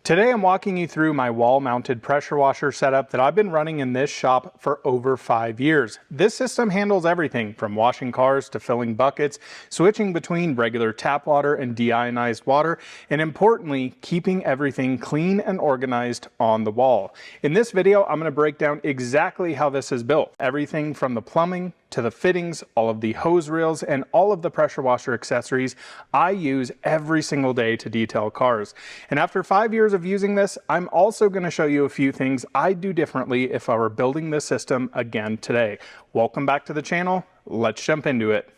Today I'm walking you through my wall-mounted pressure washer setup that I've been running in this shop for over 5 years. This system handles everything from washing cars to filling buckets, switching between regular tap water and deionized water, and importantly, keeping everything clean and organized on the wall. In this video, I'm going to break down exactly how this is built. Everything from the plumbing to the fittings, all of the hose reels, and all of the pressure washer accessories I use every single day to detail cars. And after 5 years of using this, I'm also going to show you a few things I'd do differently if I were building this system again today. Welcome back to the channel. Let's jump into it.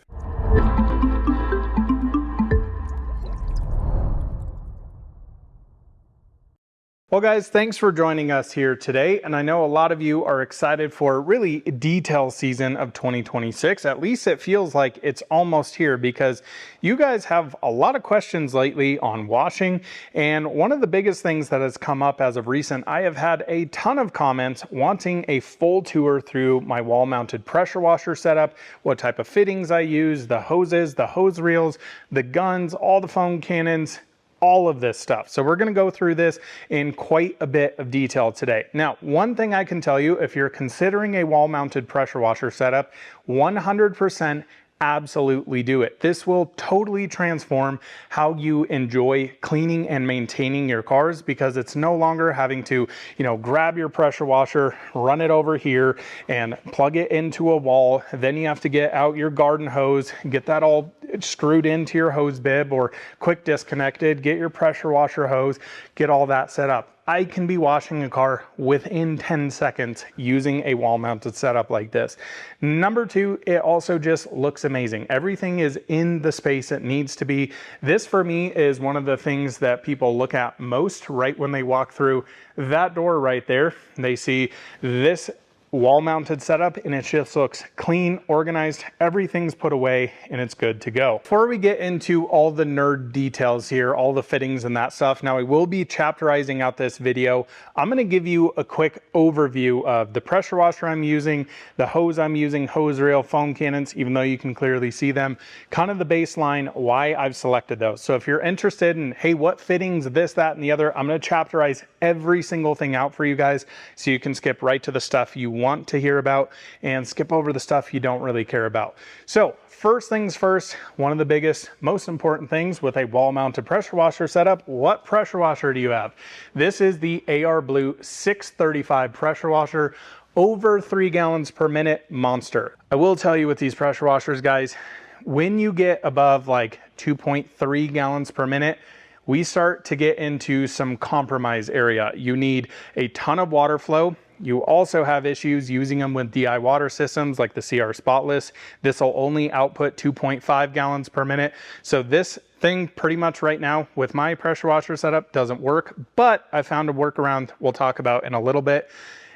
Well guys, thanks for joining us here today, and I know a lot of you are excited for really detail season of 2026. At least it feels like it's almost here because you guys have a lot of questions lately on washing, and one of the biggest things that has come up as of recent, I have had a ton of comments wanting a full tour through my wall-mounted pressure washer setup, what type of fittings I use, the hoses, the hose reels, the guns, all the foam cannons, all of this stuff. So we're going to go through this in quite a bit of detail today. Now, one thing I can tell you, if you're considering a wall-mounted pressure washer setup, 100% absolutely do it. This will totally transform how you enjoy cleaning and maintaining your cars, because it's no longer having to, grab your pressure washer, run it over here and plug it into a wall. Then you have to get out your garden hose, get that all screwed into your hose bib or quick disconnected, get your pressure washer hose, get all that set up. I can be washing a car within 10 seconds using a wall-mounted setup like this. Number two, it also just looks amazing. Everything is in the space it needs to be. This for me is one of the things that people look at most right when they walk through that door right there. They see this wall-mounted setup and it just looks clean, organized, everything's put away and it's good to go. Before we get into all the nerd details here, all the fittings and that stuff, now I will be chapterizing out this video. I'm going to give you a quick overview of the pressure washer I'm using, the hose I'm using, hose reel, foam cannons, even though you can clearly see them, kind of the baseline, why I've selected those. So if you're interested in, hey, what fittings, this, that, and the other, I'm going to chapterize every single thing out for you guys so you can skip right to the stuff you want to hear about and skip over the stuff you don't really care about. So first things first, one of the biggest, most important things with a wall-mounted pressure washer setup, what pressure washer do you have? This is the AR Blue 635 pressure washer, over 3 gallons per minute monster. I will tell you with these pressure washers, guys, when you get above like 2.3 gallons per minute, we start to get into some compromise area. You need a ton of water flow. You also have issues using them with DI water systems like the CR Spotless. This will only output 2.5 gallons per minute. So this thing pretty much right now with my pressure washer setup doesn't work, but I found a workaround we'll talk about in a little bit.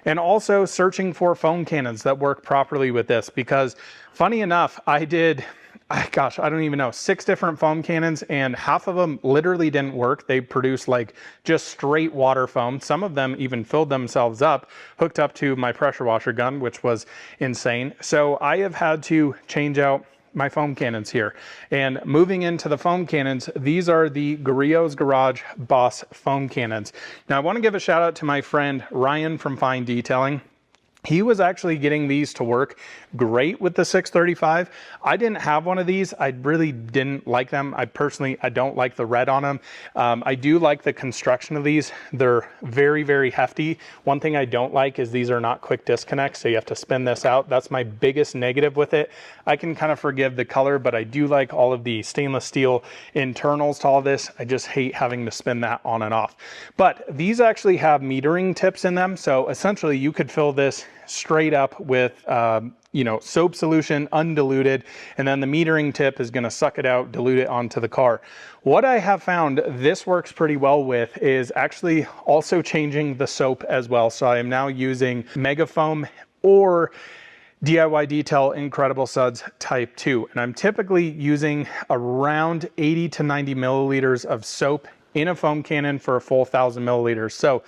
And also searching for foam cannons that work properly with this, because funny enough, I don't even know, 6 different foam cannons and half of them literally didn't work. They produced like just straight water foam. Some of them even filled themselves up, hooked up to my pressure washer gun, which was insane. So I have had to change out my foam cannons here. And moving into the foam cannons, these are the Grillo's Garage Boss foam cannons. Now I want to give a shout out to my friend Ryan from Fine Detailing. He was actually getting these to work great with the 635. I didn't have one of these. I really didn't like them. I don't like the red on them. I do like the construction of these. They're very, very hefty. One thing I don't like is these are not quick disconnects, so you have to spin this out. That's my biggest negative with it. I can kind of forgive the color, but I do like all of the stainless steel internals to all this. I just hate having to spin that on and off. But these actually have metering tips in them, so essentially you could fill this straight up with soap solution undiluted, and then the metering tip is going to suck it out, dilute it onto the car. What I have found this works pretty well with is actually also changing the soap as well. So I am now using Mega Foam or DIY Detail Incredible Suds Type 2, and I'm typically using around 80 to 90 milliliters of soap in a foam cannon for a full 1,000 milliliters. So,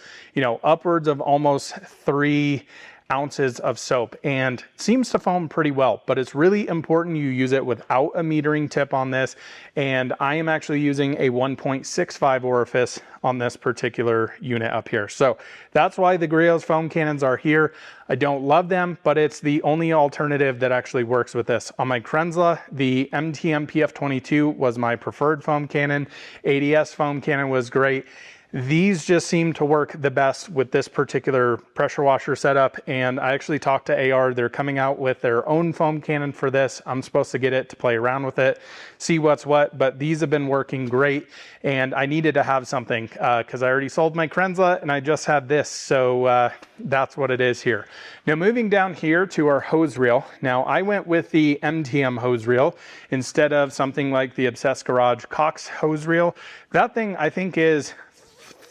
upwards of almost 3 ounces of soap and seems to foam pretty well, but it's really important you use it without a metering tip on this. And I am actually using a 1.65 orifice on this particular unit up here. So that's why the Griot's foam cannons are here. I don't love them, but it's the only alternative that actually works with this. On my Krenzla, the MTM PF22 was my preferred foam cannon. ADS foam cannon was great. These just seem to work the best with this particular pressure washer setup. And I actually talked to AR. They're coming out with their own foam cannon for this. I'm supposed to get it to play around with it, see what's what, but these have been working great. And I needed to have something because I already sold my Krenzla and I just had this. So that's what it is here. Now moving down here to our hose reel. Now I went with the MTM hose reel instead of something like the Obsessed Garage Cox hose reel. That thing I think is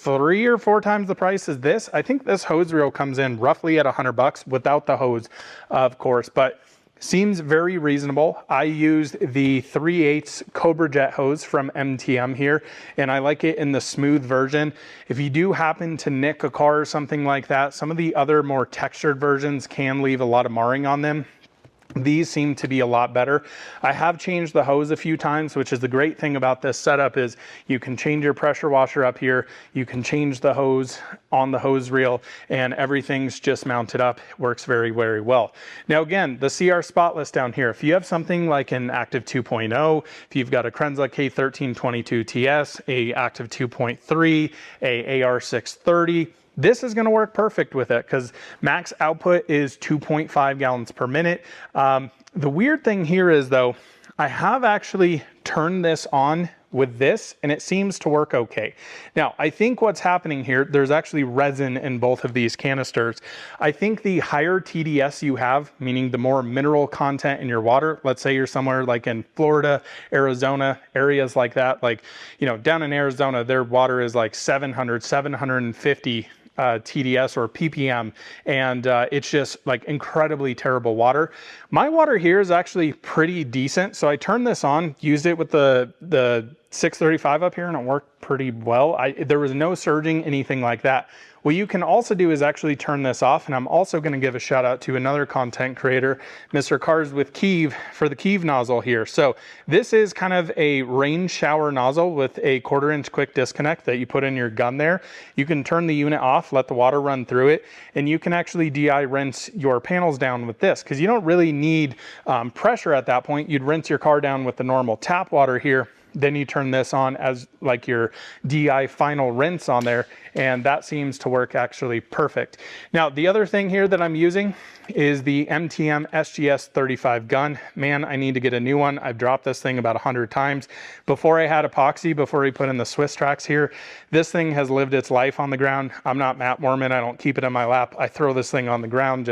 3 or 4 times the price as this. I think this hose reel comes in roughly at $100 without the hose, of course, but seems very reasonable. I used the 3/8 Cobra Jet hose from MTM here, and I like it in the smooth version. If you do happen to nick a car or something like that, some of the other more textured versions can leave a lot of marring on them. These seem to be a lot better. I have changed the hose a few times, which is the great thing about this setup is you can change your pressure washer up here. You can change the hose on the hose reel and everything's just mounted up. It works very, very well. Now again, the CR Spotless down here, if you have something like an Active 2.0, if you've got a Krenzla K1322 TS, a Active 2.3, a AR630, this is going to work perfect with it because max output is 2.5 gallons per minute. The weird thing here is though, I have actually turned this on with this and it seems to work okay. Now, I think what's happening here, there's actually resin in both of these canisters. I think the higher TDS you have, meaning the more mineral content in your water, let's say you're somewhere like in Florida, Arizona, areas like that, like, you know, down in Arizona, their water is like 700, 750 TDS or ppm, and it's just like incredibly terrible water. My water here is actually pretty decent, so I turned this on, used it with the 635 up here, and it worked pretty well. There was no surging, anything like that. What you can also do is actually turn this off, and I'm also going to give a shout out to another content creator, Mr. Cars with Keeve, for the Keeve nozzle here. So this is kind of a rain shower nozzle with a 1/4 inch quick disconnect that you put in your gun there. You can turn the unit off, let the water run through it, and you can actually DI rinse your panels down with this because you don't really need pressure at that point. You'd rinse your car down with the normal tap water here. Then you turn this on as like your DI final rinse on there, and that seems to work actually perfect. Now, the other thing here that I'm using is the MTM SGS 35 gun. Man, I need to get a new one. I've dropped this thing about 100 times. Before I had epoxy, before we put in the Swiss tracks here, this thing has lived its life on the ground. I'm not Matt Mormon. I don't keep it in my lap. I throw this thing on the ground.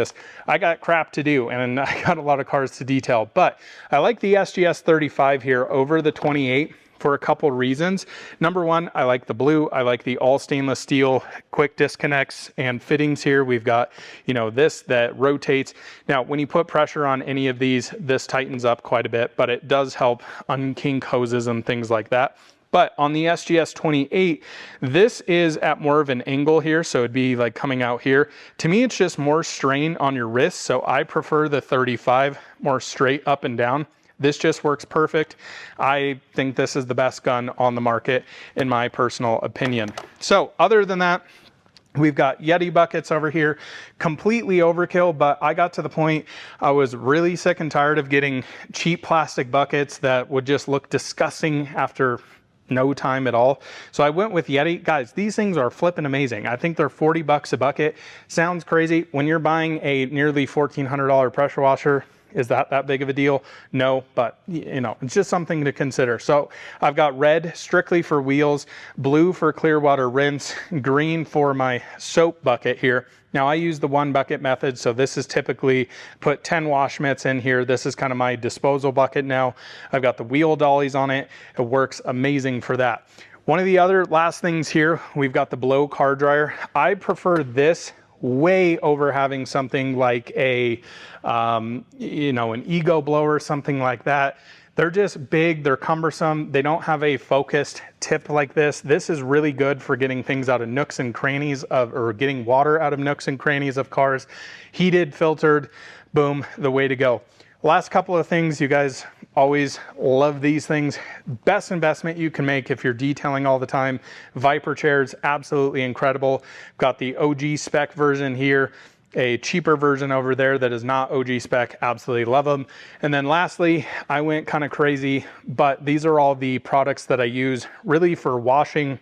I got crap to do, and I got a lot of cars to detail. But I like the SGS 35 here over the 28. For a couple reasons. Number one, I like the blue. I like the all stainless steel quick disconnects and fittings here. We've got, you know, this that rotates. Now, when you put pressure on any of these, this tightens up quite a bit, but it does help unkink hoses and things like that. But on the SGS 28, this is at more of an angle here, so it'd be like coming out here. To me, it's just more strain on your wrist, so I prefer the 35 more straight up and down. This just works perfect. I think this is the best gun on the market, in my personal opinion. So other than that, we've got Yeti buckets over here, completely overkill, but I got to the point I was really sick and tired of getting cheap plastic buckets that would just look disgusting after no time at all. So I went with Yeti. Guys, these things are flipping amazing. I think they're $40 a bucket. Sounds crazy. When you're buying a nearly $1,400 pressure washer, is that big of a deal? No, but you know, it's just something to consider. So I've got red strictly for wheels, blue for clear water rinse, green for my soap bucket here. Now I use the 1 bucket method, so this is typically put 10 wash mitts in here. This is kind of my disposal bucket now. I've got the wheel dollies on it. It works amazing for that. One of the other last things here, we've got the blow car dryer. I prefer this way over having something like a, you know, an ego blower, something like that. They're just big, they're cumbersome, they don't have a focused tip like this. This is really good for getting things out of nooks and crannies or getting water out of nooks and crannies of cars. Heated, filtered, boom, the way to go. Last couple of things, you guys always love these things. Best investment you can make if you're detailing all the time. Viper chairs, absolutely incredible. Got the OG spec version here, a cheaper version over there that is not OG spec, absolutely love them. And then lastly, I went kind of crazy, but these are all the products that I use really for washing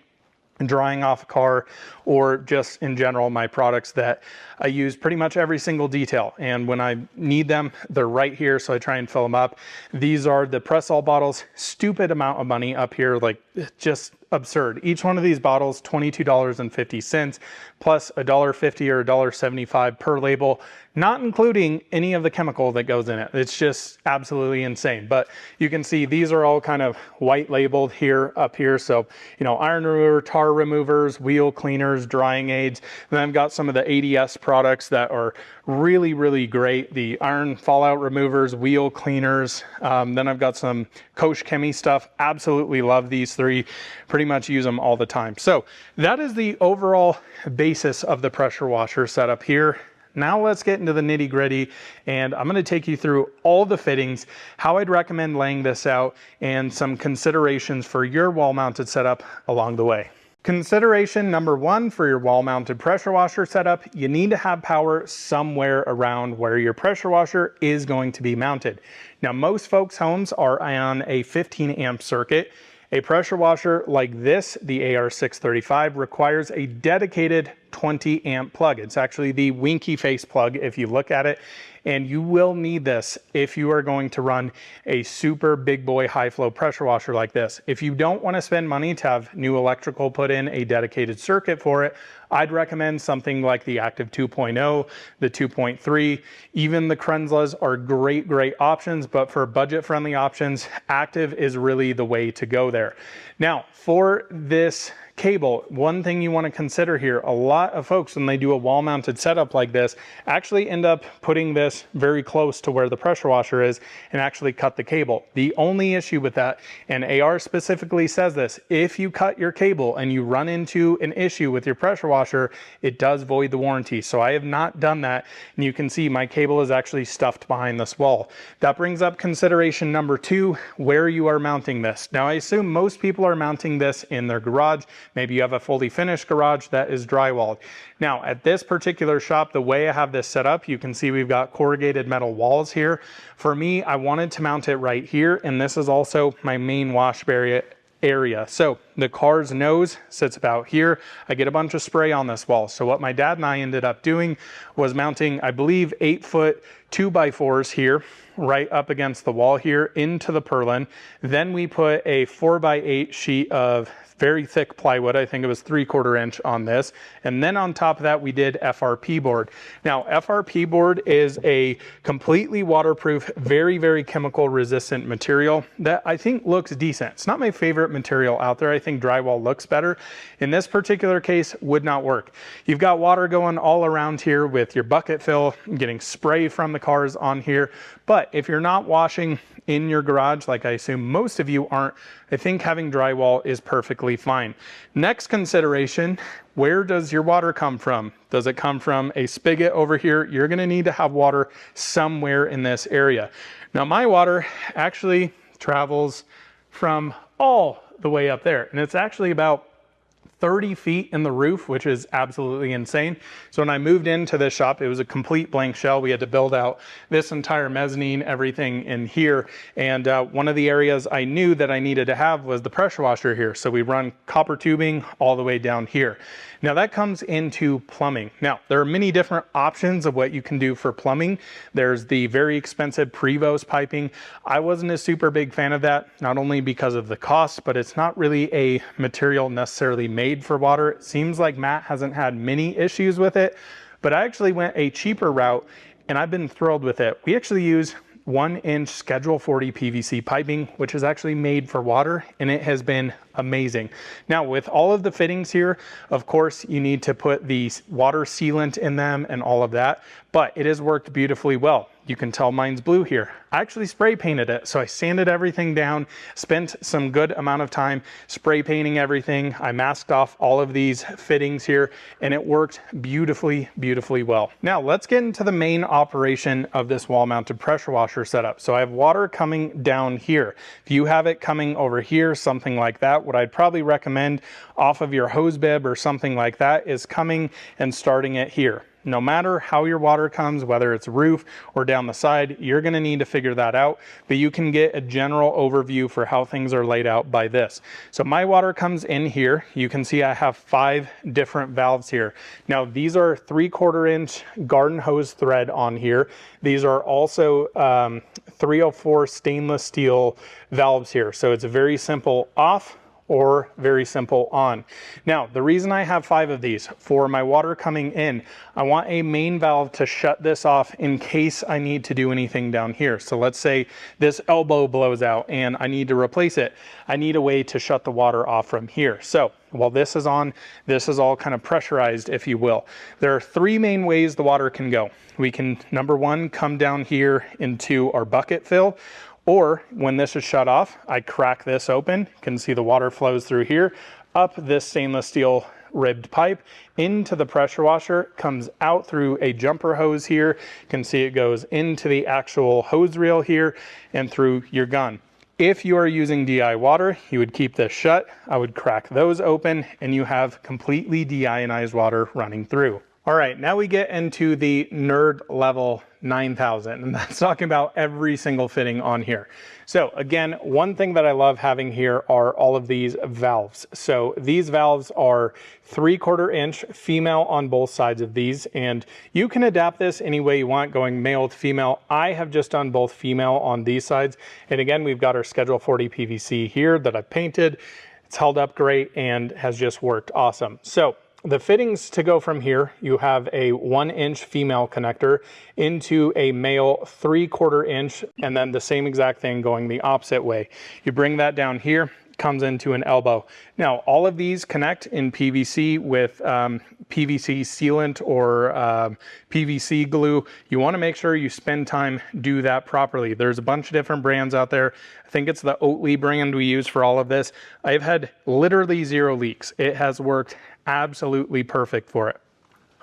and drying off a car, or just in general, my products that I use pretty much every single detail. And when I need them, they're right here, so I try and fill them up. These are the Pressol bottles, stupid amount of money up here, like just absurd. Each one of these bottles, $22.50 plus $1.50 or $1.75 per label, not including any of the chemical that goes in it. It's just absolutely insane. But you can see these are all kind of white labeled here, up here. So, you know, iron remover, tar removers, wheel cleaners, drying aids. And then I've got some of the ADS products that are really, really great. The iron fallout removers, wheel cleaners. Then I've got some Koch Chemie stuff. Absolutely love these three. Pretty much use them all the time. So that is the overall basis of the pressure washer setup here. Now let's get into the nitty gritty, and I'm going to take you through all the fittings, how I'd recommend laying this out, and some considerations for your wall mounted setup along the way. Consideration number one for your wall mounted pressure washer setup, you need to have power somewhere around where your pressure washer is going to be mounted. Now most folks' homes are on a 15 amp circuit. A pressure washer like this, the AR635, requires a dedicated 20 amp plug. It's actually the winky face plug if you look at it, and you will need this if you are going to run a super big boy high flow pressure washer like this. If you don't want to spend money to have new electrical put in, a dedicated circuit for it, I'd recommend something like the Active 2.0, the 2.3, even the Krenzlas are great options, but for budget friendly options, Active is really the way to go there. Now, for this cable, one thing you want to consider here, a lot of folks when they do a wall mounted setup like this actually end up putting this very close to where the pressure washer is and actually cut the cable. The only issue with that, and AR specifically says this, if you cut your cable and you run into an issue with your pressure washer, it does void the warranty. So I have not done that, and you can see my cable is actually stuffed behind this wall. That brings up consideration number two, where you are mounting this. Now I assume most people are mounting this in their garage. Maybe you have a fully finished garage that is drywalled. Now at this particular shop, the way I have this set up, you can see we've got corrugated metal walls here. For me, I wanted to mount it right here, and this is also my main wash area. So the car's nose sits about here. I get a bunch of spray on this wall. So what my dad and I ended up doing was mounting, I believe, 8-foot 2x4s here, right up against the wall here into the purlin. Then we put a 4x8 sheet of very thick plywood. I think it was 3/4 inch on this. And then on top of that, we did FRP board. Now, FRP board is a completely waterproof, very chemical resistant material that I think looks decent. It's not my favorite material out there. I think drywall looks better. In this particular case, would not work. You've got water going all around here with your bucket fill, getting spray from the cars on here. But if you're not washing in your garage, like I assume most of you aren't, I think having drywall is perfectly fine. Next consideration, where does your water come from? Does it come from a spigot over here? You're gonna need to have water somewhere in this area. Now my water actually travels from all the way up there, and it's actually about 30 feet in the roof, which is absolutely insane. So when I moved into this shop, it was a complete blank shell. We had to build out this entire mezzanine, everything in here. And one of the areas I knew that I needed to have was the pressure washer here. So we run copper tubing all the way down here. Now that comes into plumbing. Now there are many different options of what you can do for plumbing. There's the very expensive Prevost piping. I wasn't a super big fan of that, not only because of the cost, but it's not really a material necessarily made for water. It seems like Matt hasn't had many issues with it, but I actually went a cheaper route and I've been thrilled with it. We actually use 1-inch Schedule 40 PVC piping, which is actually made for water, and it has been amazing. Now with all of the fittings here, of course you need to put the water sealant in them and all of that, but it has worked beautifully well. You can tell mine's blue here. I actually spray painted it. So I sanded everything down, spent some good amount of time spray painting everything. I masked off all of these fittings here and it worked beautifully, beautifully well. Now let's get into the main operation of this wall mounted pressure washer setup. So I have water coming down here. If you have it coming over here, something like that, what I'd probably recommend off of your hose bib or something like that is coming and starting it here. No matter how your water comes, whether it's roof or down the side, you're gonna need to figure that out, but you can get a general overview for how things are laid out by this. So my water comes in here. You can see I have 5 different valves here. Now these are 3/4 inch garden hose thread on here. These are also 304 stainless steel valves here. So it's a very simple off or very simple on. Now, the reason I have 5 of these, for my water coming in, I want a main valve to shut this off in case I need to do anything down here. So let's say this elbow blows out and I need to replace it. I need a way to shut the water off from here. So while this is on, this is all kind of pressurized, if you will. There are 3 main ways the water can go. We can, number 1, come down here into our bucket fill. Or when this is shut off, I crack this open. You can see the water flows through here, up this stainless steel ribbed pipe into the pressure washer, comes out through a jumper hose here. You can see it goes into the actual hose reel here and through your gun. If you are using DI water, you would keep this shut. I would crack those open and you have completely deionized water running through. All right, now we get into the nerd level 9000, and that's talking about every single fitting on here. So again, one thing that I love having here are all of these valves. So these valves are 3/4 inch female on both sides of these, and you can adapt this any way you want, going male to female. I have just done both female on these sides. And again, we've got our Schedule 40 PVC here that I've painted. It's held up great and has just worked awesome. So the fittings to go from here, you have a 1 inch female connector into a male 3/4 inch, and then the same exact thing going the opposite way. You bring that down here, comes into an elbow. Now, all of these connect in PVC with PVC sealant or PVC glue. You want to make sure you spend time do that properly. There's a bunch of different brands out there. I think it's the Oatly brand we use for all of this. I've had literally 0 leaks. It has worked absolutely perfect for it.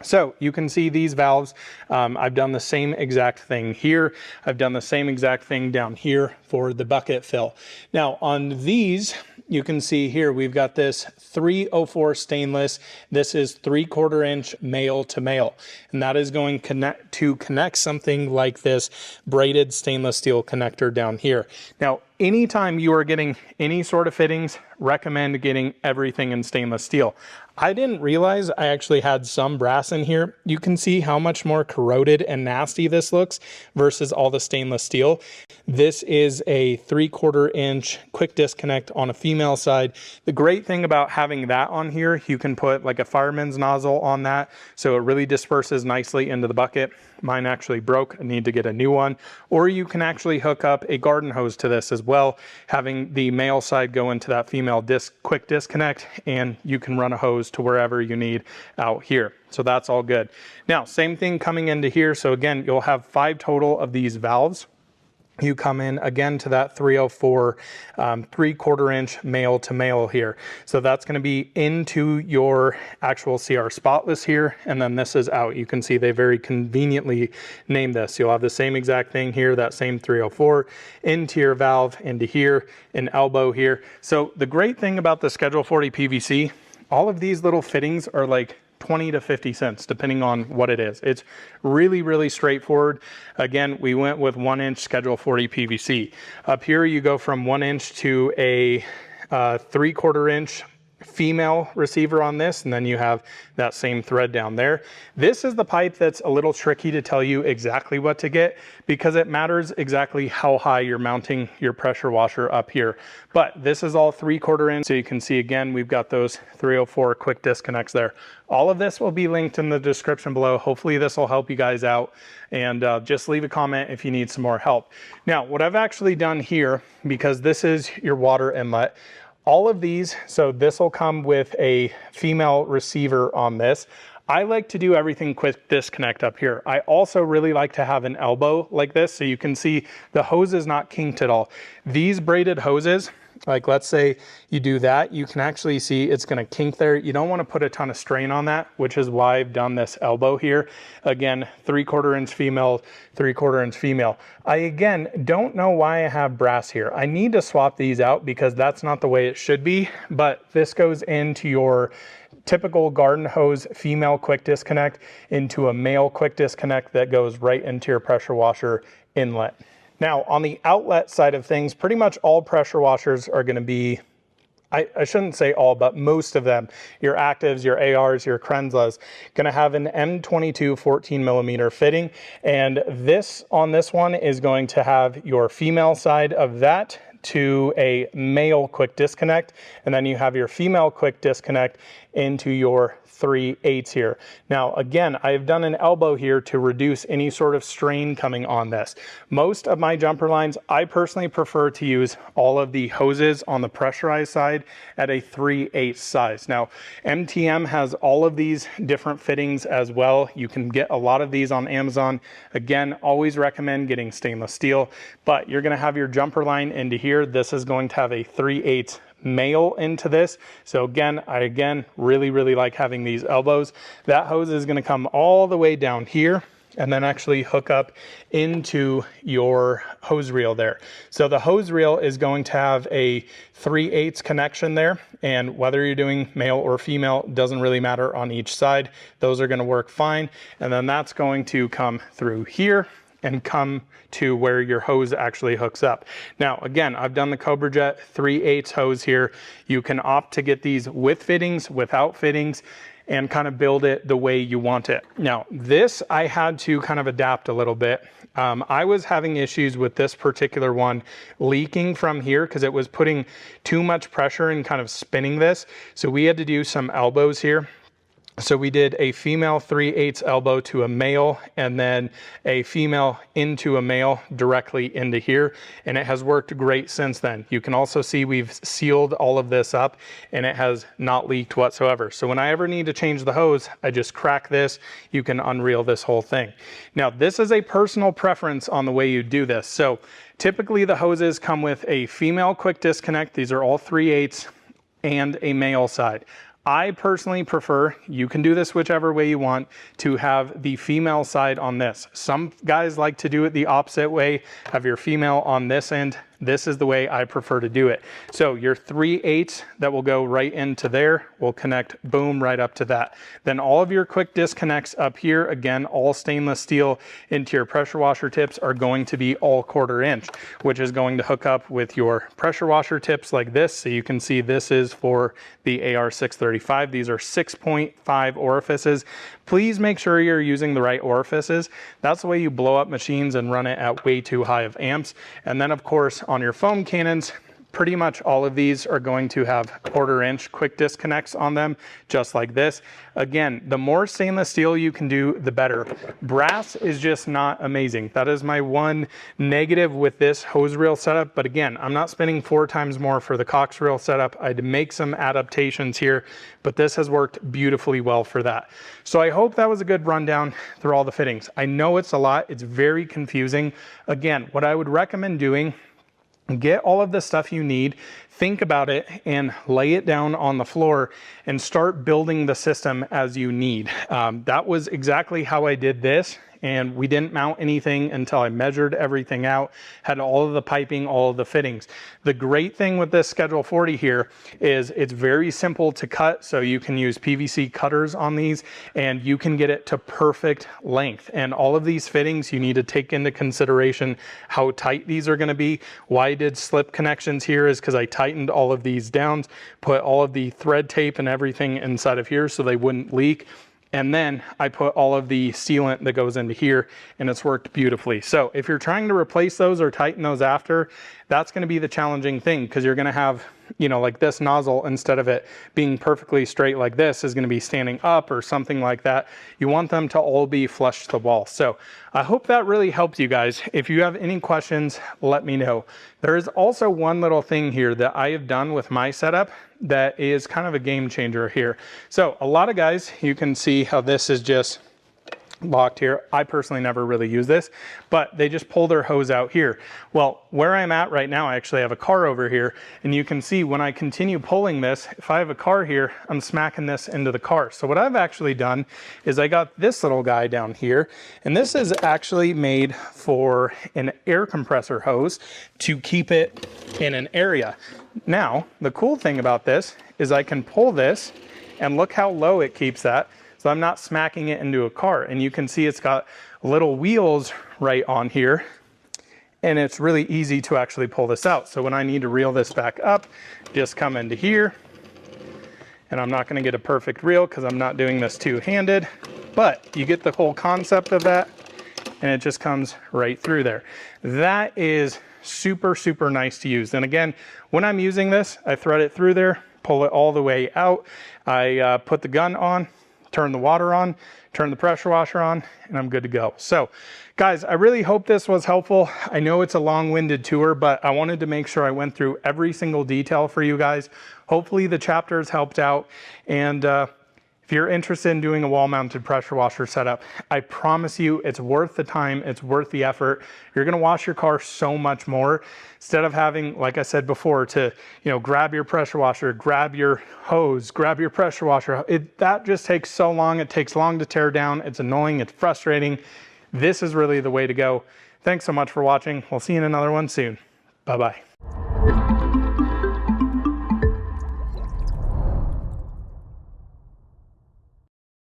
So you can see these valves. I've done the same exact thing here. I've done the same exact thing down here for the bucket fill. Now on these, you can see here, we've got this 304 stainless. This is 3/4 inch male to male. And that is going to connect something like this braided stainless steel connector down here. Now, anytime you are getting any sort of fittings, recommend getting everything in stainless steel. I didn't realize I actually had some brass in here. You can see how much more corroded and nasty this looks versus all the stainless steel. This is a 3/4 inch quick disconnect on a female side. The great thing about having that on here, you can put like a fireman's nozzle on that, so it really disperses nicely into the bucket. Mine actually broke. I need to get a new one. Or you can actually hook up a garden hose to this as well, having the male side go into that female quick disconnect, and you can run a hose to wherever you need out here. So that's all good. Now, same thing coming into here. So again, you'll have 5 total of these valves. You come in again to that 304 3/4 inch male to male here. So that's going to be into your actual CR Spotless here, and then this is out. You can see they very conveniently named this. You'll have the same exact thing here, that same 304 into your valve, into here, an elbow here. So the great thing about the Schedule 40 PVC, all of these little fittings are like 20 to 50 cents, depending on what it is. It's really, really straightforward. Again, we went with 1 inch Schedule 40 PVC. Up here, you go from 1 inch to a 3/4 inch female receiver on this, and then you have that same thread down there. This is the pipe that's a little tricky to tell you exactly what to get, because it matters exactly how high you're mounting your pressure washer up here. But this is all 3/4 inch, so you can see again, we've got those 304 quick disconnects there. All of this will be linked in the description below. Hopefully this will help you guys out, and just leave a comment if you need some more help. Now, what I've actually done here, because this is your water inlet, All of these, so this will come with a female receiver on this. I like to do everything quick disconnect up here. I also really like to have an elbow like this, so you can see the hose is not kinked at all. These braided hoses, like let's say you do that, you can actually see it's gonna kink there. You don't wanna put a ton of strain on that, which is why I've done this elbow here. Again, 3/4 inch female, 3/4 inch female. I again, don't know why I have brass here. I need to swap these out because that's not the way it should be, but this goes into your typical garden hose female quick disconnect into a male quick disconnect that goes right into your pressure washer inlet. Now on the outlet side of things, pretty much all pressure washers are going to be, I shouldn't say all, but most of them, your Actives, your ARs, your Krenzlas, going to have an M22 14mm fitting. And this on this one is going to have your female side of that to a male quick disconnect, and then you have your female quick disconnect into your 3/8 here. Now again, I've done an elbow here to reduce any sort of strain coming on this. Most of my jumper lines, I personally prefer to use all of the hoses on the pressurized side at a 3/8 size. Now MTM has all of these different fittings as well. You can get a lot of these on Amazon. Again, always recommend getting stainless steel, but you're going to have your jumper line into here. This is going to have a 3/8 male into this. So again, I really like having these elbows. That hose is going to come all the way down here and then actually hook up into your hose reel there. So the hose reel is going to have a 3/8 connection there, and whether you're doing male or female doesn't really matter on each side. Those are going to work fine, and then that's going to come through here and come to where your hose actually hooks up. Now, again, I've done the Cobra Jet 3/8 hose here. You can opt to get these with fittings, without fittings, and kind of build it the way you want it. Now, this I had to kind of adapt a little bit. I was having issues with this particular one leaking from here because it was putting too much pressure and kind of spinning this. So we had to do some elbows here. So we did a female 3/8 elbow to a male, and then a female into a male directly into here, and it has worked great since then. You can also see we've sealed all of this up and it has not leaked whatsoever. So when I ever need to change the hose, I just crack this. You can unreel this whole thing. Now this is a personal preference on the way you do this. So typically the hoses come with a female quick disconnect. These are all 3/8 and a male side. I personally prefer, you can do this whichever way you want, to have the female side on this. Some guys like to do it the opposite way, have your female on this end. This is the way I prefer to do it. So your 3/8 that will go right into there will connect, boom, right up to that. Then all of your quick disconnects up here, again, all stainless steel into your pressure washer tips are going to be all 1/4 inch, which is going to hook up with your pressure washer tips like this. So you can see this is for the AR635. These are 6.5 orifices. Please make sure you're using the right orifices. That's the way you blow up machines and run it at way too high of amps. And then of course, on your foam cannons, pretty much all of these are going to have 1/4 inch quick disconnects on them, just like this. Again, the more stainless steel you can do, the better. Brass is just not amazing. That is my one negative with this hose reel setup. But again, I'm not spending 4 times more for the Cox reel setup. I had to make some adaptations here, but this has worked beautifully well for that. So I hope that was a good rundown through all the fittings. I know it's a lot. It's very confusing. Again, what I would recommend doing, get all of the stuff you need, think about it, and lay it down on the floor and start building the system as you need. That was exactly how I did this. And we didn't mount anything until I measured everything out, had all of the piping, all of the fittings. The great thing with this Schedule 40 here is it's very simple to cut, so you can use PVC cutters on these and you can get it to perfect length. And all of these fittings, you need to take into consideration how tight these are gonna be. Why I did slip connections here is because I tightened all of these down, put all of the thread tape and everything inside of here so they wouldn't leak. And then I put all of the sealant that goes into here, and it's worked beautifully. So if you're trying to replace those or tighten those after, That's going to be the challenging thing, because you're going to have, you know, like this nozzle, instead of it being perfectly straight like this, is going to be standing up or something like that. You want them to all be flush to the wall. So I hope that really helps you guys. If you have any questions, let me know. There is also one little thing here that I have done with my setup that is kind of a game changer here. So a lot of guys, you can see how this is just locked here. I personally never really use this, but they just pull their hose out here. Well, where I'm at right now, I actually have a car over here, and you can see when I continue pulling this, if I have a car here, I'm smacking this into the car. So what I've actually done is I got this little guy down here, and this is actually made for an air compressor hose to keep it in an area. Now, the cool thing about this is I can pull this, and look how low it keeps that. So I'm not smacking it into a car, and you can see it's got little wheels right on here, and it's really easy to actually pull this out. So when I need to reel this back up, just come into here, and I'm not going to get a perfect reel because I'm not doing this two-handed, but you get the whole concept of that, and it just comes right through there. That is super, super nice to use. And again, when I'm using this, I thread it through there, pull it all the way out. I put the gun on, turn the water on, turn the pressure washer on, and I'm good to go. So guys, I really hope this was helpful. I know it's a long-winded tour, but I wanted to make sure I went through every single detail for you guys. Hopefully the chapters helped out. And if you're interested in doing a wall-mounted pressure washer setup, I promise you it's worth the time, it's worth the effort. You're gonna wash your car so much more, instead of having, like I said before, to, you know, grab your pressure washer, grab your hose, grab your pressure washer. That just takes so long. It takes long to tear down. It's annoying, it's frustrating. This is really the way to go. Thanks so much for watching. We'll see you in another one soon. Bye-bye.